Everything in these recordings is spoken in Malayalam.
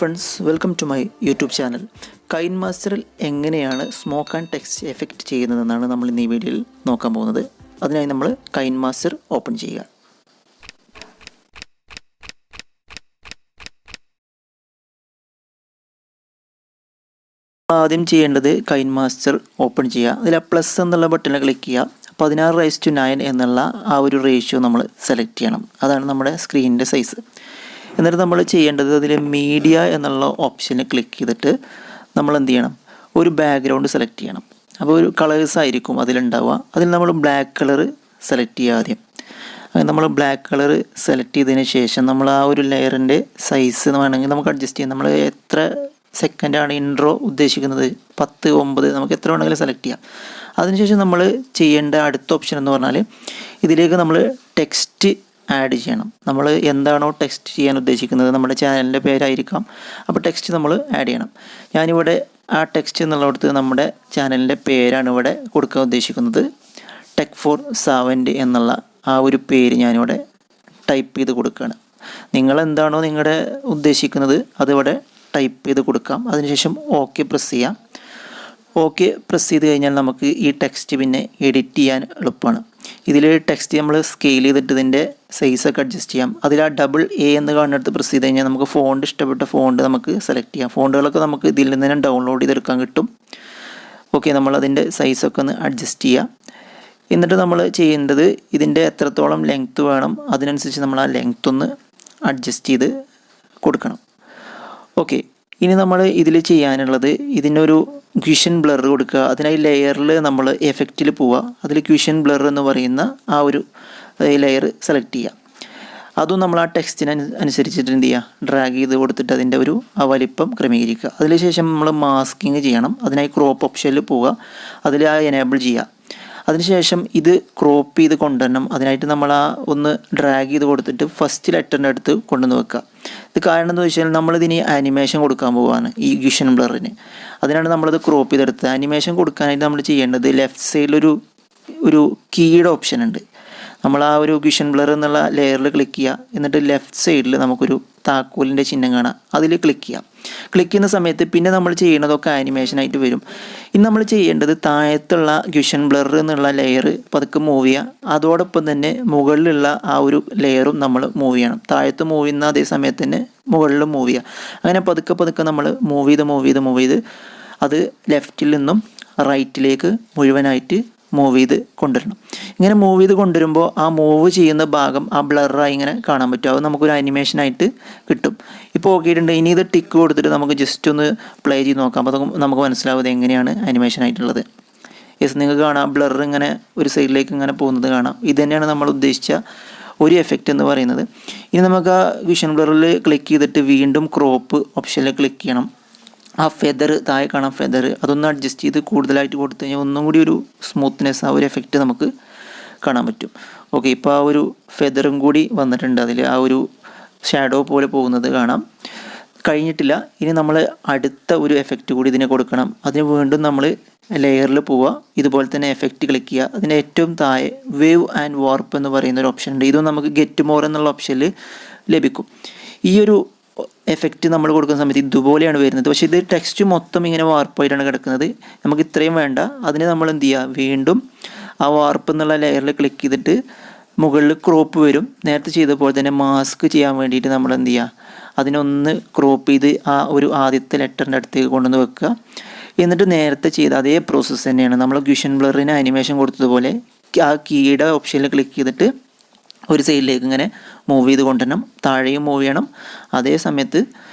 Friends, welcome to my YouTube channel. കൈൻമാസ്റ്ററിൽ എങ്ങനെയാണ് സ്മോക്ക് ആൻഡ് ടെക്സ്റ്റ് എഫക്റ്റ് ചെയ്യുന്നതെന്നാണ് നമ്മൾ ഇന്ന് ഈ വീഡിയോയിൽ നോക്കാൻ പോകുന്നത്. അതിനായി നമ്മൾ കൈൻമാസ്റ്റർ ഓപ്പൺ ചെയ്യുക. ആദ്യം ചെയ്യേണ്ടത് കൈൻമാസ്റ്റർ ഓപ്പൺ ചെയ്യുക. അതിൽ പ്ലസ് എന്നുള്ള ബട്ടണിൽ ക്ലിക്ക് ചെയ്യുക. 16:9 എന്നുള്ള ആ ഒരു റേഷ്യോ നമ്മൾ സെലക്ട് ചെയ്യണം. അതാണ് നമ്മുടെ സ്ക്രീനിൻ്റെ സൈസ്. എന്നിട്ട് നമ്മൾ ചെയ്യേണ്ടത് അതിൽ മീഡിയ എന്നുള്ള ഓപ്ഷനിൽ ക്ലിക്ക് ചെയ്തിട്ട് നമ്മൾ എന്ത് ചെയ്യണം, ഒരു ബാക്ക്ഗ്രൗണ്ട് സെലക്ട് ചെയ്യണം. അപ്പോൾ ഒരു കളേഴ്സ് ആയിരിക്കും അതിലുണ്ടാവുക. അതിൽ നമ്മൾ ബ്ലാക്ക് കളർ സെലക്ട് ചെയ്യുക ആദ്യം. നമ്മൾ ബ്ലാക്ക് കളർ സെലക്ട് ചെയ്തതിന് ശേഷം നമ്മൾ ആ ഒരു ലെയറിൻ്റെ സൈസ് വേണമെങ്കിൽ നമുക്ക് അഡ്ജസ്റ്റ് ചെയ്യാം. നമ്മൾ എത്ര സെക്കൻഡാണ് ഇൻട്രോ ഉദ്ദേശിക്കുന്നത്, 10, 9 നമുക്ക് എത്ര വേണമെങ്കിലും സെലക്ട് ചെയ്യാം. അതിനുശേഷം നമ്മൾ ചെയ്യേണ്ട അടുത്ത ഓപ്ഷൻ എന്ന് പറഞ്ഞാൽ ഇതിലേക്ക് നമ്മൾ ടെക്സ്റ്റ് ആഡ് ചെയ്യണം. നമ്മൾ എന്താണോ ടെക്സ്റ്റ് ചെയ്യാൻ ഉദ്ദേശിക്കുന്നത്, നമ്മുടെ ചാനലിൻ്റെ പേരായിരിക്കാം. അപ്പോൾ ടെക്സ്റ്റ് നമ്മൾ ആഡ് ചെയ്യണം. ഞാനിവിടെ ആ ടെക്സ്റ്റ് എന്നുള്ളിടത്ത് നമ്മുടെ ചാനലിൻ്റെ പേരാണ് ഇവിടെ കൊടുക്കാൻ ഉദ്ദേശിക്കുന്നത്. ടെക് ഫോർ സാവൻറ്റ് എന്നുള്ള ആ ഒരു പേര് ഞാനിവിടെ ടൈപ്പ് ചെയ്ത് കൊടുക്കുകയാണ്. നിങ്ങളെന്താണോ നിങ്ങളുടെ ഉദ്ദേശിക്കുന്നത് അതിവിടെ ടൈപ്പ് ചെയ്ത് കൊടുക്കാം. അതിനുശേഷം ഓക്കെ പ്രസ് ചെയ്യാം. ഓക്കെ പ്രസ് ചെയ്ത് കഴിഞ്ഞാൽ നമുക്ക് ഈ ടെക്സ്റ്റ് പിന്നെ എഡിറ്റ് ചെയ്യാൻ എളുപ്പമാണ്. ഇതിൽ ടെക്സ്റ്റ് നമ്മൾ സ്കെയിൽ ചെയ്തിട്ട് ഇതിൻ്റെ സൈസൊക്കെ അഡ്ജസ്റ്റ് ചെയ്യാം. അതിൽ ആ AA എന്ന് കാണുന്നിടത്ത് പ്രസ് ചെയ്ത് കഴിഞ്ഞാൽ നമുക്ക് ഫോണ്ട്, ഇഷ്ടപ്പെട്ട ഫോണ്ട് നമുക്ക് സെലക്ട് ചെയ്യാം. ഫോണ്ടുകളൊക്കെ നമുക്ക് ഇതിൽ നിന്ന് തന്നെ ഡൗൺലോഡ് ചെയ്തെടുക്കാൻ കിട്ടും. ഓക്കെ, നമ്മളതിൻ്റെ സൈസൊക്കെ ഒന്ന് അഡ്ജസ്റ്റ് ചെയ്യാം. എന്നിട്ട് നമ്മൾ ചെയ്യേണ്ടത് ഇതിൻ്റെ എത്രത്തോളം ലെങ്ത്ത് വേണം അതിനനുസരിച്ച് നമ്മൾ ആ ലെങ്ത്ത് ഒന്ന് അഡ്ജസ്റ്റ് ചെയ്ത് കൊടുക്കണം. ഓക്കെ, ഇനി നമ്മൾ ഇതിൽ ചെയ്യാനുള്ളത് ഇതിനൊരു ക്വിഷൻ ബ്ലർ കൊടുക്കുക. അതിനായി ലെയറിൽ നമ്മൾ എഫക്റ്റിൽ പോവുക. അതിൽ ക്വിഷൻ ബ്ലർ എന്ന് പറയുന്ന ആ ഒരു ലെയർ സെലക്ട് ചെയ്യുക. അതും നമ്മൾ ആ ടെക്സ്റ്റിന് അനുസരിച്ചിട്ട് എന്ത് ചെയ്യുക, ഡ്രാഗ് ചെയ്ത് കൊടുത്തിട്ട് അതിൻ്റെ ഒരു വലിപ്പം ക്രമീകരിക്കുക. അതിനുശേഷം നമ്മൾ മാസ്കിങ് ചെയ്യണം. അതിനായി ക്രോപ്പ് ഓപ്ഷനിൽ പോവുക. അതിൽ ആ എനേബിൾ ചെയ്യുക. അതിനുശേഷം ഇത് ക്രോപ്പ് ചെയ്ത് കൊണ്ടുവരണം. അതിനായിട്ട് നമ്മൾ ആ ഒന്ന് ഡ്രാഗ് ചെയ്ത് കൊടുത്തിട്ട് ഫസ്റ്റ് ലെറ്ററിൻ്റെ അടുത്ത് കൊണ്ടുവന്ന് വെക്കുക. ഇത് കാരണം എന്താ വെച്ചാൽ നമ്മളിതിന് ആനിമേഷൻ കൊടുക്കാൻ പോവുകയാണ് ഈ ക്വിഷൻ ബ്ലറിന്. അതിനാണ് നമ്മളത് ക്രോപ്പ് ചെയ്തെടുത്തത്. ആനിമേഷൻ കൊടുക്കാനായിട്ട് നമ്മൾ ചെയ്യേണ്ടത് ലെഫ്റ്റ് സൈഡിലൊരു കീയുടെ ഓപ്ഷൻ ഉണ്ട്. നമ്മൾ ആ ഒരു ക്വിഷൻ ബ്ലർ എന്നുള്ള ലെയറിൽ ക്ലിക്ക് ചെയ്യുക. എന്നിട്ട് ലെഫ്റ്റ് സൈഡിൽ നമുക്കൊരു താക്കോലിൻ്റെ ചിഹ്നം കാണാം. അതിൽ ക്ലിക്ക് ചെയ്യാം. ക്ലിക്ക് ചെയ്യുന്ന സമയത്ത് പിന്നെ നമ്മൾ ചെയ്യുന്നതൊക്കെ ആനിമേഷനായിട്ട് വരും. ഇനി നമ്മൾ ചെയ്യേണ്ടത് താഴത്തുള്ള ക്വിഷൻ ബ്ലർ എന്നുള്ള ലെയർ പതുക്കെ മൂവ് ചെയ്യുക. അതോടൊപ്പം തന്നെ മുകളിലുള്ള ആ ഒരു ലെയറും നമ്മൾ മൂവ് ചെയ്യണം. താഴത്ത് മൂവ് ചെയ്യുന്ന അതേ സമയത്ത് തന്നെ മുകളിലും മൂവ് ചെയ്യുക. അങ്ങനെ പതുക്കെ നമ്മൾ മൂവ് ചെയ്ത് അത് ലെഫ്റ്റിൽ നിന്നും റൈറ്റിലേക്ക് മുഴുവനായിട്ട് മൂവ് ചെയ്ത് കൊണ്ടുവരണം. ഇങ്ങനെ മൂവ് ചെയ്ത് കൊണ്ടുവരുമ്പോൾ ആ മൂവ് ചെയ്യുന്ന ഭാഗം ആ ബ്ലറായി ഇങ്ങനെ കാണാൻ പറ്റും. അത് നമുക്കൊരു ആനിമേഷനായിട്ട് കിട്ടും. ഇപ്പോൾ ഓക്കെ ആയിട്ടുണ്ട്. ഇനി ഇത് ടിക്ക് കൊടുത്തിട്ട് നമുക്ക് ജസ്റ്റ് ഒന്ന് പ്ലേ ചെയ്ത് നോക്കാം. അപ്പോൾ നമുക്ക് മനസ്സിലാവുന്നത് എങ്ങനെയാണ് ആനിമേഷനായിട്ടുള്ളത്. യെസ്, നിങ്ങൾക്ക് കാണാം ബ്ലർ ഇങ്ങനെ ഒരു സൈഡിലേക്ക് ഇങ്ങനെ പോകുന്നത് കാണാം. ഇത് തന്നെയാണ് നമ്മൾ ഉദ്ദേശിച്ച ഒരു എഫക്റ്റ് എന്ന് പറയുന്നത്. ഇനി നമുക്ക് ആ വിഷൻ ബ്ലറിൽ ക്ലിക്ക് ചെയ്തിട്ട് വീണ്ടും ക്രോപ്പ് ഓപ്ഷനിൽ ക്ലിക്ക് ചെയ്യണം. ആ ഫെദർ താഴെ കാണാം, ഫെദർ അതൊന്ന് അഡ്ജസ്റ്റ് ചെയ്ത് കൂടുതലായിട്ട് കൊടുത്തു കഴിഞ്ഞാൽ ഒന്നും കൂടി ഒരു സ്മൂത്ത്നെസ്, ആ ഒരു എഫക്റ്റ് നമുക്ക് കാണാൻ പറ്റും. ഓക്കെ, ഇപ്പോൾ ആ ഒരു ഫെദറും കൂടി വന്നിട്ടുണ്ട്. അതിൽ ആ ഒരു ഷാഡോ പോലെ പോകുന്നത് കാണാം. കഴിഞ്ഞിട്ടില്ല. ഇനി നമ്മൾ അടുത്ത ഒരു എഫക്റ്റ് കൂടി ഇതിന് കൊടുക്കണം. അതിന് വീണ്ടും നമ്മൾ ലെയറിൽ പോവുക. ഇതുപോലെ തന്നെ എഫക്റ്റ് ക്ലിക്ക് ചെയ്യുക. അതിന് ഏറ്റവും താഴെ വേവ് ആൻഡ് വാർപ്പ് എന്ന് പറയുന്ന ഒരു ഓപ്ഷൻ ഉണ്ട്. ഇതും നമുക്ക് ഗെറ്റ് മോർ എന്നുള്ള ഓപ്ഷനിൽ ലഭിക്കും. ഈ ഒരു എഫക്റ്റ് നമ്മൾ കൊടുക്കുന്ന സമയത്ത് ഇതുപോലെയാണ് വരുന്നത്. പക്ഷേ ഇത് ടെക്സ്റ്റ് മൊത്തം ഇങ്ങനെ വാർപ്പായിട്ടാണ് കിടക്കുന്നത്. നമുക്ക് ഇത്രയും വേണ്ട. അതിന് നമ്മൾ എന്ത് ചെയ്യുക, വീണ്ടും ആ വാർപ്പ് എന്നുള്ള ലെയറിൽ ക്ലിക്ക് ചെയ്തിട്ട് മുകളിൽ ക്രോപ്പ് വരും. നേരത്തെ ചെയ്തപ്പോൾ തന്നെ മാസ്ക് ചെയ്യാൻ വേണ്ടിയിട്ട് നമ്മൾ എന്ത് ചെയ്യുക, അതിനൊന്ന് ക്രോപ്പ് ചെയ്ത് ആ ഒരു ആദ്യത്തെ ലെറ്ററിൻ്റെ അടുത്തേക്ക് കൊണ്ടുവന്ന് വെക്കുക. എന്നിട്ട് നേരത്തെ ചെയ്ത അതേ പ്രോസസ്സ് തന്നെയാണ് നമ്മൾ ക്വിഷൻ ബ്ലറിന് ആനിമേഷൻ കൊടുത്തതുപോലെ ആ കീയുടെ ഓപ്ഷനിൽ ക്ലിക്ക് ചെയ്തിട്ട് ഒരു സൈഡിലേക്ക് ഇങ്ങനെ മൂവ് ചെയ്ത് കൊണ്ടുവരണം. താഴെയും മൂവ് ചെയ്യണം, അതേ സമയത്ത്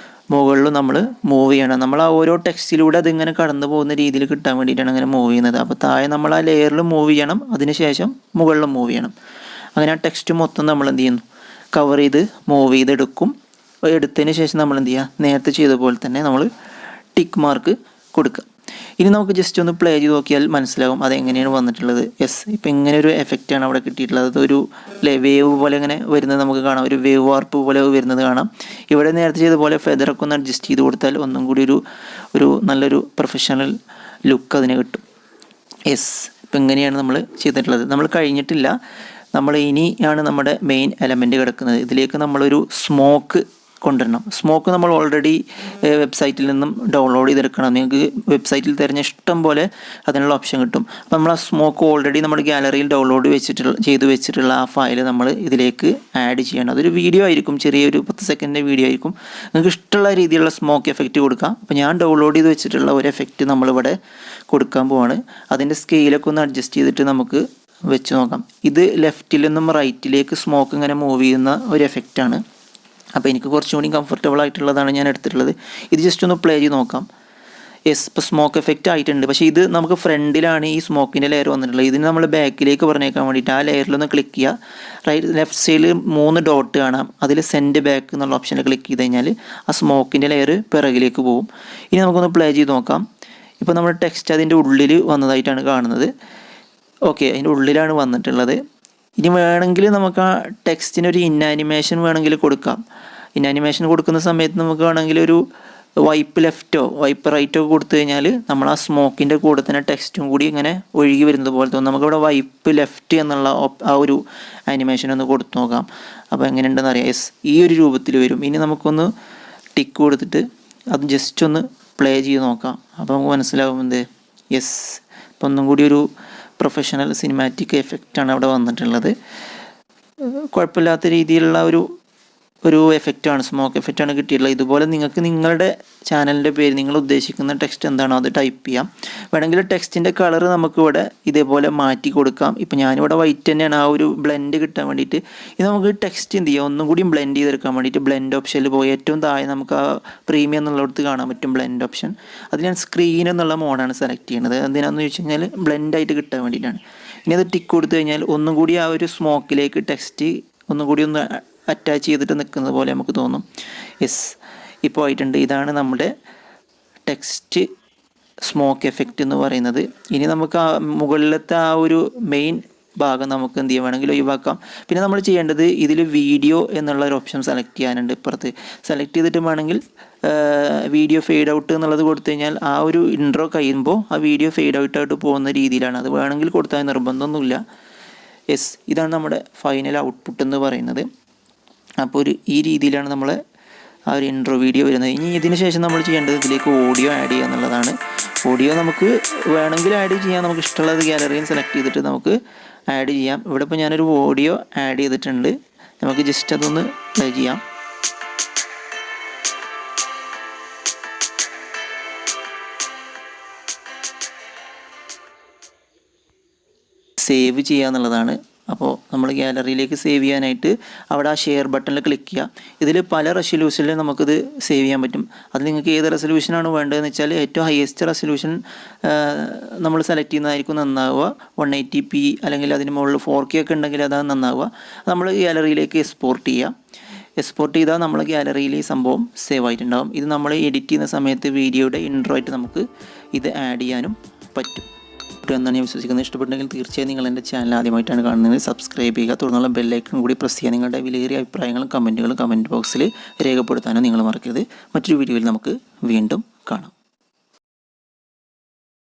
മുകളിലും നമ്മൾ മൂവ് ചെയ്യണം. നമ്മൾ ആ ഓരോ ടെക്സ്റ്റിലൂടെ അതിങ്ങനെ കടന്നു പോകുന്ന രീതിയിൽ കിട്ടാൻ വേണ്ടിയിട്ടാണ് അങ്ങനെ മൂവ് ചെയ്യുന്നത്. അപ്പോൾ താഴെ നമ്മൾ ആ ലെയറിൽ മൂവ് ചെയ്യണം, അതിനുശേഷം മുകളിലും മൂവ് ചെയ്യണം. അങ്ങനെ ആ ടെക്സ്റ്റ് മൊത്തം നമ്മൾ എന്ത് ചെയ്യുന്നു, കവർ ചെയ്ത് മൂവ് ചെയ്തെടുക്കും. എടുത്തതിന് ശേഷം നമ്മൾ എന്ത് ചെയ്യുക, നേരത്തെ ചെയ്ത പോലെ തന്നെ നമ്മൾ ടിക്ക് മാർക്ക് കൊടുക്കുക. ഇനി നമുക്ക് ജസ്റ്റ് ഒന്ന് പ്ലേ ചെയ്ത് നോക്കിയാൽ മനസ്സിലാവും അതെങ്ങനെയാണ് വന്നിട്ടുള്ളത്. യെസ്, ഇപ്പം ഇങ്ങനെ ഒരു എഫക്റ്റാണ് അവിടെ കിട്ടിയിട്ടുള്ളത്. അതൊരു വേവ് പോലെ ഇങ്ങനെ വരുന്നത് നമുക്ക് കാണാം. ഒരു വേവ് വാർപ്പ് പോലെ വരുന്നത് കാണാം. ഇവിടെ നേരത്തെ ചെയ്ത പോലെ ഫെദറൊക്കെ ഒന്ന് അഡ്ജസ്റ്റ് ചെയ്ത് കൊടുത്താൽ ഒന്നും കൂടി ഒരു നല്ലൊരു പ്രൊഫഷണൽ ലുക്ക് അതിന് കിട്ടും. യെസ്, ഇപ്പം ഇങ്ങനെയാണ് നമ്മൾ ചെയ്തിട്ടുള്ളത്. നമ്മൾ കഴിഞ്ഞിട്ടില്ല. നമ്മൾ ഇനിയാണ് നമ്മുടെ മെയിൻ എലമെൻറ്റ് കിടക്കുന്നത്. ഇതിലേക്ക് നമ്മളൊരു സ്മോക്ക് കൊണ്ടുവരണം. സ്മോക്ക് നമ്മൾ ഓൾറെഡി വെബ്സൈറ്റിൽ നിന്നും ഡൗൺലോഡ് ചെയ്തെടുക്കണം. നിങ്ങൾക്ക് വെബ്സൈറ്റിൽ തിരഞ്ഞ ഇഷ്ടം പോലെ അതിനുള്ള ഓപ്ഷൻ കിട്ടും. അപ്പോൾ നമ്മൾ ആ സ്മോക്ക് ഓൾറെഡി നമ്മുടെ ഗാലറിയിൽ ഡൗൺലോഡ് ചെയ്ത് വെച്ചിട്ടുള്ള ആ ഫയൽ നമ്മൾ ഇതിലേക്ക് ആഡ് ചെയ്യണം. അതൊരു വീഡിയോ ആയിരിക്കും, ചെറിയൊരു 10 സെക്കൻഡിൻ്റെ വീഡിയോ ആയിരിക്കും. നിങ്ങൾക്ക് ഇഷ്ടമുള്ള രീതിയിലുള്ള സ്മോക്ക് എഫക്റ്റ് കൊടുക്കാം. അപ്പോൾ ഞാൻ ഡൗൺലോഡ് ചെയ്ത് വെച്ചിട്ടുള്ള ഒരു എഫക്റ്റ് നമ്മളിവിടെ കൊടുക്കാൻ പോവാണ്. അതിൻ്റെ സ്കെയിലൊക്കെ ഒന്ന് അഡ്ജസ്റ്റ് ചെയ്തിട്ട് നമുക്ക് വെച്ച് നോക്കാം. ഇത് ലെഫ്റ്റിൽ നിന്നും റൈറ്റിലേക്ക് സ്മോക്ക് ഇങ്ങനെ മൂവ് ചെയ്യുന്ന ഒരു എഫക്റ്റാണ്. അപ്പോൾ എനിക്ക് കുറച്ചും കൂടി കംഫർട്ടബിൾ ആയിട്ടുള്ളതാണ് ഞാൻ എടുത്തിട്ടുള്ളത്. ഇത് ജസ്റ്റ് ഒന്ന് പ്ലേ ചെയ്ത് നോക്കാം. യെസ്, ഇപ്പോൾ സ്മോക്ക് എഫക്റ്റ് ആയിട്ടുണ്ട്. പക്ഷേ ഇത് നമുക്ക് ഫ്രണ്ടിലാണ് ഈ സ്മോക്കിൻ്റെ ലെയർ വന്നിട്ടുള്ളത്. ഇതിന് നമ്മൾ ബാക്കിലേക്ക് പറഞ്ഞേക്കാൻ വേണ്ടിയിട്ട് ആ ലെയറിലൊന്ന് ക്ലിക്ക് ചെയ്യുക. ലെഫ്റ്റ് സൈഡിൽ 3 ഡോട്ട് കാണാം. അതിൽ സെൻഡ് ബാക്ക് എന്നുള്ള ഓപ്ഷനിൽ ക്ലിക്ക് ചെയ്ത് കഴിഞ്ഞാൽ ആ സ്മോക്കിൻ്റെ ലെയർ പിറകിലേക്ക് പോകും. ഇനി നമുക്കൊന്ന് പ്ലേ ചെയ്ത് നോക്കാം. ഇപ്പോൾ നമ്മുടെ ടെക്സ്റ്റ് അതിൻ്റെ ഉള്ളിൽ വന്നതായിട്ടാണ് കാണുന്നത്. ഓക്കെ, അതിൻ്റെ ഉള്ളിലാണ് വന്നിട്ടുള്ളത്. ഇനി വേണമെങ്കിൽ നമുക്ക് ആ ടെക്സ്റ്റിനൊരു ഇന്നാനിമേഷൻ വേണമെങ്കിൽ കൊടുക്കാം. ഇന്നാനിമേഷൻ കൊടുക്കുന്ന സമയത്ത് നമുക്ക് വേണമെങ്കിൽ ഒരു വൈപ്പ് ലെഫ്റ്റോ വൈപ്പ് റൈറ്റോ കൊടുത്തു കഴിഞ്ഞാൽ നമ്മൾ ആ സ്മോക്കിൻ്റെ കൂടെ തന്നെ ടെക്സ്റ്റും കൂടി ഇങ്ങനെ ഒഴുകി വരുന്നത് പോലെ തോന്നും. നമുക്കിവിടെ വൈപ്പ് ലെഫ്റ്റ് എന്നുള്ള ആ ഒരു ആനിമേഷൻ ഒന്ന് കൊടുത്തു നോക്കാം. അപ്പോൾ എങ്ങനെയുണ്ടെന്ന് അറിയാം. യെസ്, ഈ ഒരു രൂപത്തിൽ വരും. ഇനി നമുക്കൊന്ന് ടിക്ക് കൊടുത്തിട്ട് അത് ജസ്റ്റ് ഒന്ന് പ്ലേ ചെയ്ത് നോക്കാം. അപ്പോൾ നമുക്ക് മനസ്സിലാവും എന്ത്. യെസ്, ഇപ്പോൾ ഒന്നും കൂടി ഒരു പ്രൊഫഷണൽ സിനിമാറ്റിക് എഫക്റ്റാണ് അവിടെ വന്നിട്ടുള്ളത്. കുഴപ്പമില്ലാത്ത രീതിയിലുള്ള ഒരു എഫക്റ്റാണ്, സ്മോക്ക് എഫക്റ്റാണ് കിട്ടിയിട്ടുള്ളത്. ഇതുപോലെ നിങ്ങൾക്ക് നിങ്ങളുടെ ചാനലിൻ്റെ പേര്, നിങ്ങൾ ഉദ്ദേശിക്കുന്ന ടെക്സ്റ്റ് എന്താണോ അത് ടൈപ്പ് ചെയ്യാം. വേണമെങ്കിൽ ടെക്സ്റ്റിൻ്റെ കളർ നമുക്കിവിടെ ഇതേപോലെ മാറ്റി കൊടുക്കാം. ഇപ്പോൾ ഞാനിവിടെ വൈറ്റ് തന്നെയാണ്, ആ ഒരു ബ്ലെൻഡ് കിട്ടാൻ വേണ്ടിയിട്ട്. ഇത് നമുക്ക് ടെക്സ്റ്റ് എന്ത് ചെയ്യാം, ഒന്നും കൂടി ബ്ലെൻഡ് ചെയ്തെടുക്കാൻ വേണ്ടിയിട്ട് ബ്ലെൻഡ് ഓപ്ഷനിൽ പോയി ഏറ്റവും താഴെ നമുക്ക് ആ പ്രീമിയം എന്നുള്ളിടത്ത് കാണാൻ പറ്റും ബ്ലെൻഡ് ഓപ്ഷൻ. അത് ഞാൻ സ്ക്രീൻ എന്നുള്ള മോഡാണ് സെലക്ട് ചെയ്യുന്നത്. എന്തിനാണെന്ന് ചോദിച്ചു കഴിഞ്ഞാൽ ബ്ലെൻഡായിട്ട് കിട്ടാൻ വേണ്ടിയിട്ടാണ്. ഇനി അത് ടിക്ക് കൊടുത്തു കഴിഞ്ഞാൽ ഒന്നും കൂടി ആ ഒരു സ്മോക്കിലേക്ക് ടെക്സ്റ്റ് ഒന്നും കൂടി ഒന്ന് അറ്റാച്ച് ചെയ്തിട്ട് നിൽക്കുന്നത് പോലെ നമുക്ക് തോന്നും. യെസ്, ഇപ്പോൾ ആയിട്ടുണ്ട്. ഇതാണ് നമ്മുടെ ടെക്സ്റ്റ് സ്മോക്ക് എഫക്റ്റ് എന്ന് പറയുന്നത്. ഇനി നമുക്ക് ആ മുകളിലത്തെ ആ ഒരു മെയിൻ ഭാഗം നമുക്ക് എന്ത് ചെയ്യാൻ വേണമെങ്കിൽ ഒഴിവാക്കാം. പിന്നെ നമ്മൾ ചെയ്യേണ്ടത് ഇതിൽ വീഡിയോ എന്നുള്ള ഒരു ഓപ്ഷൻ സെലക്ട് ചെയ്യാനുണ്ട്. ഇപ്പുറത്ത് സെലക്ട് ചെയ്തിട്ട് വേണമെങ്കിൽ വീഡിയോ ഫെയ്ഡ് ഔട്ട് എന്നുള്ളത് കൊടുത്തു കഴിഞ്ഞാൽ ആ ഒരു ഇൻട്രോ കഴിയുമ്പോൾ ആ വീഡിയോ ഫെയ്ഡ് ഔട്ടായിട്ട് പോകുന്ന രീതിയിലാണ്. അത് വേണമെങ്കിൽ കൊടുത്താൽ നിർബന്ധമൊന്നുമില്ല. യെസ്, ഇതാണ് നമ്മുടെ ഫൈനൽ ഔട്ട്പുട്ട് എന്ന് പറയുന്നത്. അപ്പോൾ ഈ രീതിയിലാണ് നമ്മൾ ആ ഒരു ഇൻട്രോ വീഡിയോ വരുന്നത്. ഇനി ഇതിന് ശേഷം നമ്മൾ ചെയ്യേണ്ടത് ഇതിലേക്ക് ഓഡിയോ ആഡ് ചെയ്യുക എന്നുള്ളതാണ്. ഓഡിയോ നമുക്ക് വേണമെങ്കിൽ ആഡ് ചെയ്യാം. നമുക്ക് ഇഷ്ടമുള്ളത് ഗാലറിയിൽ സെലക്ട് ചെയ്തിട്ട് നമുക്ക് ആഡ് ചെയ്യാം. ഇവിടെ ഇപ്പോൾ ഞാനൊരു ഓഡിയോ ആഡ് ചെയ്തിട്ടുണ്ട്. നമുക്ക് ജസ്റ്റ് അതൊന്ന് പ്ലേ ചെയ്യാം. സേവ് ചെയ്യുക എന്നുള്ളതാണ്. അപ്പോൾ നമ്മൾ ഗാലറിയിലേക്ക് സേവ് ചെയ്യാനായിട്ട് അവിടെ ആ ഷെയർ ബട്ടണിൽ ക്ലിക്ക് ചെയ്യുക. ഇതിൽ പല റെസൊല്യൂഷനിൽ നമുക്കിത് സേവ് ചെയ്യാൻ പറ്റും. അത് നിങ്ങൾക്ക് ഏത് റെസൊല്യൂഷനാണ് വേണ്ടതെന്ന് വെച്ചാൽ ഏറ്റവും ഹയസ്റ്റ് റെസൊല്യൂഷൻ നമ്മൾ സെലക്ട് ചെയ്യുന്നതായിരിക്കും നന്നാവുക. 180p അല്ലെങ്കിൽ അതിന് മുകളിൽ 4K ഒക്കെ ഉണ്ടെങ്കിൽ അതാണ് നന്നാവുക. നമ്മൾ ഗാലറിയിലേക്ക് എക്സ്പോർട്ട് ചെയ്യുക. എക്സ്പോർട്ട് ചെയ്താൽ നമ്മൾ ഗാലറിയിൽ ഈ സംഭവം സേവ് ആയിട്ടുണ്ടാകും. ഇത് നമ്മൾ എഡിറ്റ് ചെയ്യുന്ന സമയത്ത് വീഡിയോയുടെ ഇൻട്രോ ആയിട്ട് നമുക്ക് ഇത് ആഡ് ചെയ്യാനും പറ്റും എന്നാണ് ഞാൻ വിശ്വസിക്കുന്നത്. ഇഷ്ടപ്പെട്ടെങ്കിൽ തീർച്ചയായും നിങ്ങൾ എൻ്റെ ചാനൽ ആദ്യമായിട്ടാണ് കാണുന്നത് സബ്സ്ക്രൈബ് ചെയ്യുക. തുടർന്നുള്ള ബെല്ലൈക്കൺ കൂടി പ്രസ് ചെയ്യുക. നിങ്ങളുടെ വിലയേറിയ അഭിപ്രായങ്ങളും കമൻറ്റുകളും കമൻറ്റ് ബോക്സിൽ രേഖപ്പെടുത്താനും നിങ്ങൾ മറക്കരുത്. മറ്റൊരു വീഡിയോയിൽ നമുക്ക് വീണ്ടും കാണാം.